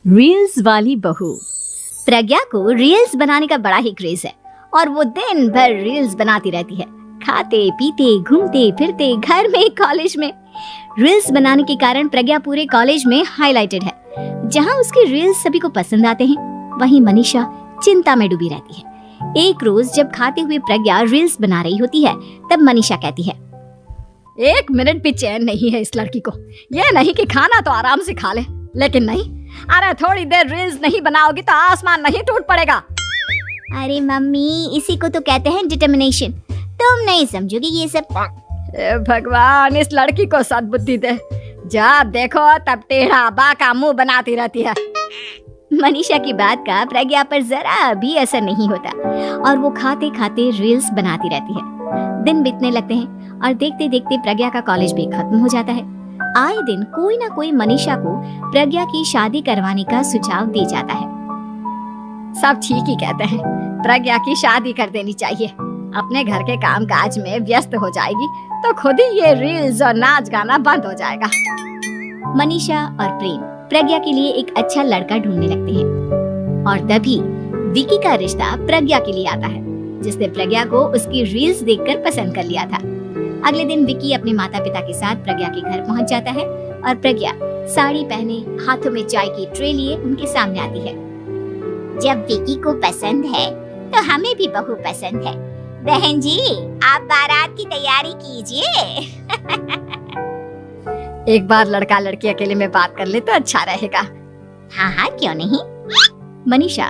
Reels वाली बहू। प्रज्ञा को रील्स बनाने का बड़ा ही क्रेज है और वो दिन भर रील्स बनाती रहती है, खाते पीते घूमते फिरते घर में कॉलेज में। रील्स बनाने के कारण प्रज्ञा पूरे कॉलेज में हाईलाइटेड है। जहाँ उसके रील्स सभी को पसंद आते हैं, वहीं मनीषा चिंता में डूबी रहती है। एक रोज जब खाते हुए प्रज्ञा रील्स बना रही होती है, तब मनीषा कहती है, एक मिनट भी चैन नहीं है इस लड़की को। ये नहीं कि खाना तो आराम से खा ले, लेकिन नहीं, अरे थोड़ी देर रील्स नहीं बनाओगी तो आसमान नहीं टूट पड़ेगा। अरे मम्मी, इसी को तो कहते हैं डिटर्मिनेशन। तुम नहीं समझोगी ये सब। भगवान, इस लड़की को सद्बुद्धि दे। जब देखो तब टेढ़ा बाका मुंह बनाती रहती है। मनीषा की बात का प्रज्ञा पर जरा भी असर नहीं होता और वो खाते खाते रील्स बनाती रहती है। दिन बीतने लगते हैं और देखते देखते प्रज्ञा का कॉलेज भी खत्म हो जाता है। आए दिन कोई ना कोई मनीषा को प्रज्ञा की शादी करवाने का सुझाव दे जाता है। सब ठीक ही कहते हैं, प्रज्ञा की शादी कर देनी चाहिए। अपने घर के काम काज में व्यस्त हो जाएगी तो खुद ही ये रील्स और नाच गाना बंद हो जाएगा। मनीषा और प्रेम प्रज्ञा के लिए एक अच्छा लड़का ढूंढने लगते हैं और तभी विकी का रिश्ता प्रज्ञा के लिए आता है, जिसने प्रज्ञा को उसकी रील्स देखकर पसंद कर लिया था। अगले दिन विकी अपने माता पिता के साथ प्रज्ञा के घर पहुंच जाता है और प्रज्ञा साड़ी पहने हाथों में चाय की ट्रे लिए उनके सामने आती है। जब विकी को पसंद है तो हमें भी बहू पसंद है। बहन जी, आप बारात की तैयारी कीजिए। एक बार लड़का लड़की अकेले में बात कर ले तो अच्छा रहेगा। हाँ हाँ, क्यों नहीं। मनीषा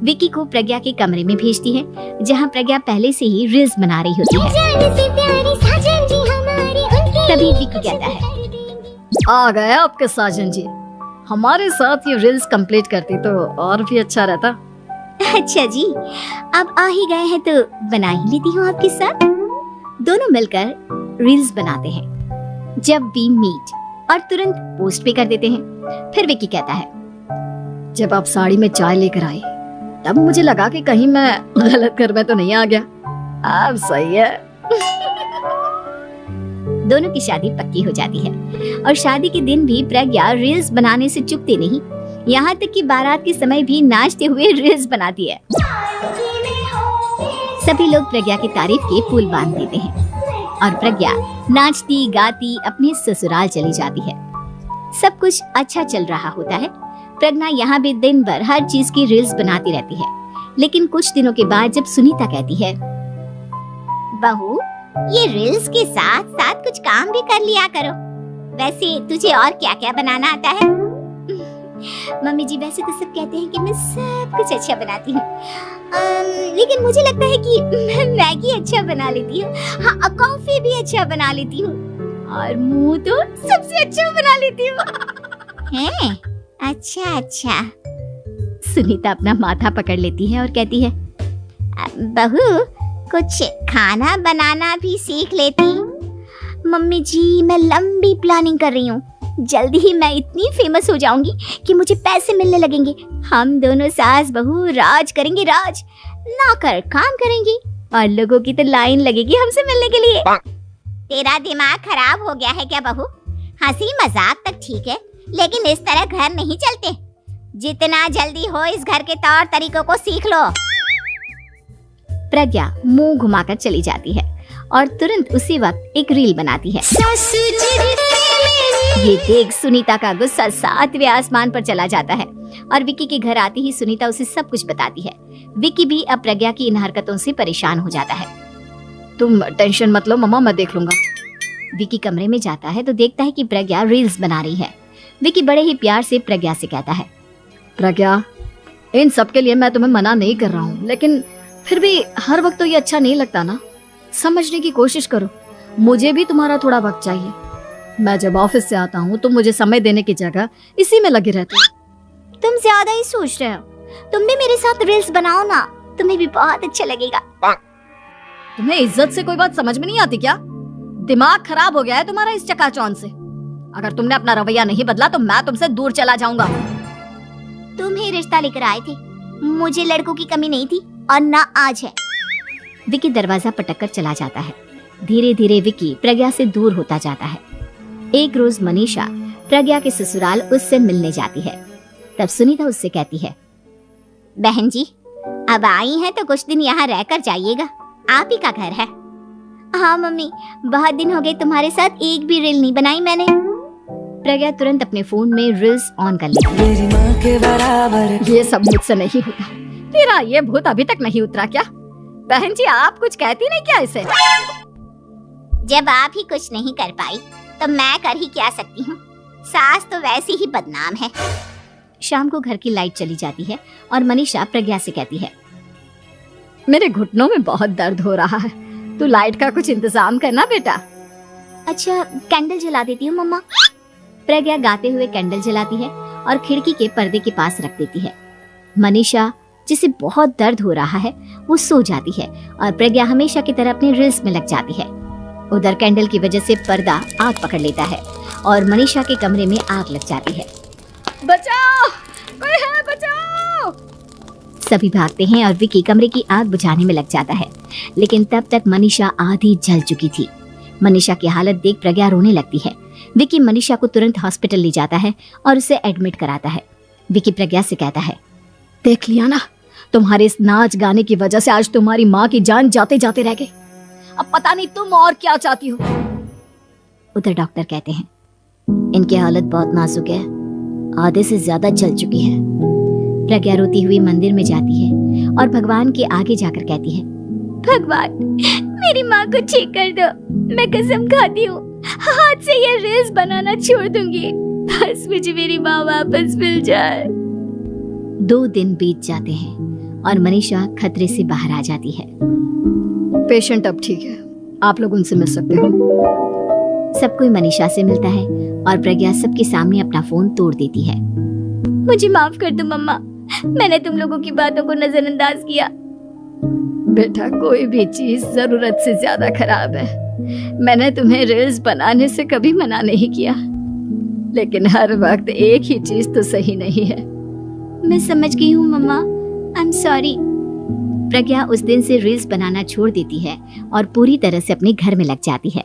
विकी को प्रज्ञा के कमरे में भेजती है, जहाँ प्रज्ञा पहले से ही रील्स बना रही होती है। तभी विकी कहता है, आ गए आपके साजन जी। हमारे साथ ये रील्स कंप्लीट करती तो और भी अच्छा रहता। अच्छा जी, अब आ ही गए हैं तो बना ही लेती हूँ आपके साथ। दोनों मिलकर रील्स बनाते हैं। जब वी मीट और तुरंत पोस्ट भी कर देते हैं। फिर विकी कहता है, जब आप साड़ी में चाय लेकर आए तब मुझे लगा कि कहीं मैं गलत घर में तो नहीं आ गया। अब सही है। दोनों की शादी पक्की हो जाती है और शादी के दिन भी प्रज्ञा रील्स बनाने से चूकती नहीं। यहाँ तक कि बारात के समय भी नाचते हुए रील्स बनाती है। सभी लोग प्रज्ञा की तारीफ के पुल बांध देते हैं और प्रज्ञा नाचती गाती अपने ससुराल चली जाती है। सब कुछ अच्छा चल रहा होता है। प्रज्ञा यहाँ भी दिन भर हर चीज की रील्स बनाती रहती है। लेकिन कुछ दिनों के बाद जब सुनीता कहती है, बहू, ये रील्स के साथ साथ कुछ काम भी कर लिया करो। वैसे तुझे और क्या क्या बनाना आता है? मम्मी जी, वैसे तो सब कहते हैं कि मैं सब कुछ अच्छा बनाती हूँ, लेकिन मुझे लगता है कि मैं मैगी अच्छा बना लेती हूँ। हाँ, कॉफी भी अच्छा बना लेती हूँ और मुंह तो सबसे अच्छा बना लेती हूँ। हैं? अच्छा अच्छा। सुनीता अपना माथा पकड़ लेती है और कहती है, बहू, कुछ खाना बनाना भी सीख लेती। मम्मी जी, मैं लंबी प्लानिंग कर रही हूँ। जल्दी ही मैं इतनी फेमस हो जाऊंगी कि मुझे पैसे मिलने लगेंगे। हम दोनों सास बहू राज करेंगे, राज नौकर काम करेंगे और लोगों की तो लाइन लगेगी हमसे मिलने के लिए। तेरा दिमाग खराब हो गया है क्या बहू? हंसी मजाक तक ठीक है, लेकिन इस तरह घर नहीं चलते। जितना जल्दी हो इस घर के तौर तरीकों को सीख लो। प्रज्ञा मुंह घुमाकर चली जाती है और तुरंत उसी वक्त एक रील बनाती है। ये देख सुनीता का गुस्सा 7वें आसमान पर चला जाता है और विकी के घर आती ही सुनीता उसे सब कुछ बताती है। विकी भी अब प्रज्ञा की इन हरकतों से परेशान हो जाता है। तुम टेंशन मत लो मम्मा, मैं देख लूंगा। विकी कमरे में जाता है तो देखता है कि प्रज्ञा रील्स बना रही है। विकी बड़े ही प्यार से प्रज्ञा से कहता है, प्रज्ञा, इन सब के लिए मैं तुम्हें मना नहीं कर रहा हूँ, लेकिन फिर भी हर वक्त तो ये अच्छा नहीं लगता ना। समझने की कोशिश करो, मुझे भी तुम्हारा थोड़ा वक्त चाहिए। मैं जब ऑफिस से आता हूँ तो मुझे समय देने की जगह इसी में लगे रहते हो। तुम ज्यादा ही सोच रहे हो। तुम भी मेरे साथ रील्स बनाओ ना, तुम्हें भी बहुत अच्छा लगेगा। तुम्हें इज्जत से कोई बात समझ में नहीं आती क्या? दिमाग खराब हो गया है तुम्हारा इस चकाचौंध से। अगर तुमने अपना रवैया नहीं बदला तो मैं तुमसे दूर चला जाऊंगा। तुम ही रिश्ता लेकर आए थे, मुझे लड़कों की कमी नहीं थी और ना आज है। विकी दरवाजा पटककर चला जाता है। धीरे धीरे विकी प्रज्ञा से दूर होता जाता है। एक रोज मनीषा प्रज्ञा के ससुराल उससे मिलने जाती है। तब सुनीता उससे कहती है, बहन जी अब आई हैं तो कुछ दिन यहाँ रहकर जाइएगा, आप ही का घर है। हाँ मम्मी, बहुत दिन हो गए तुम्हारे साथ एक भी रील नहीं बनाई मैंने। प्रज्ञा तुरंत अपने फोन में रील्स ऑन कर लेती है। मेरी माँ के बराबर ये सब मुझसे नहीं होता। तेरा ये भूत अभी तक नहीं उतरा क्या? बहन जी आप कुछ कहती नहीं क्या इसे? जब आप ही कुछ नहीं कर पाई तो मैं कर ही क्या सकती हूँ, सास तो वैसे ही बदनाम है। शाम को घर की लाइट चली जाती है और मनीषा प्रज्ञा से कहती है, मेरे घुटनों में बहुत दर्द हो रहा है, तू लाइट का कुछ इंतजाम करना बेटा। अच्छा कैंडल जला देती हूँ मम्मा। प्रज्ञा गाते हुए कैंडल जलाती है और खिड़की के पर्दे के पास रख देती है। मनीषा जिसे बहुत दर्द हो रहा है वो सो जाती है और प्रज्ञा हमेशा की तरह अपने रील्स में लग जाती है। उधर कैंडल की वजह से पर्दा आग पकड़ लेता है और मनीषा के कमरे में आग लग जाती है। बचाओ, कोई है, बचाओ। सभी भागते हैं और विकी कमरे की आग बुझाने में लग जाता है, लेकिन तब तक मनीषा आधी जल चुकी थी। मनीषा की हालत देख प्रज्ञा रोने लगती है। विकी मनीषा को तुरंत हॉस्पिटल ले जाता है और उसे एडमिट कराता है। विकी प्रज्ञा से कहता है, देख लिया ना, तुम्हारे इस नाच गाने की वजह से आज तुम्हारी माँ की जान जाते जाते रह गई। अब पता नहीं तुम और क्या चाहती हो। उधर डॉक्टर कहते हैं, इनकी हालत बहुत नाजुक है, आधे से ज्यादा जल चुकी है। प्रज्ञा रोती हुई मंदिर में जाती है और भगवान के आगे जाकर कहती है, भगवान मेरी माँ को ठीक कर दो, मैं कसम खाती हूँ हाथ से ये रील्स बनाना छोड़ दूंगी, बस मुझे मेरी माँ वापस मिल जाए। 2 दिन बीत जाते हैं और मनीषा खतरे से बाहर आ जाती है। पेशेंट अब ठीक है, आप लोग उनसे मिल सकते हो। सब कोई मनीषा से मिलता है और प्रज्ञा सबके सामने अपना फोन तोड़ देती है। मुझे माफ कर दो मम्मा, मैंने तुम लोगों की बातों को नजरअंदाज किया। बेटा कोई भी चीज जरूरत से ज्यादा खराब है। मैंने तुम्हें रील्स बनाने से कभी मना नहीं किया, लेकिन हर वक्त एक ही चीज तो सही नहीं है। मैं समझ गई हूँ मम्मा, आई एम सॉरी। प्रज्ञा उस दिन से रील्स बनाना छोड़ देती है और पूरी तरह से अपने घर में लग जाती है।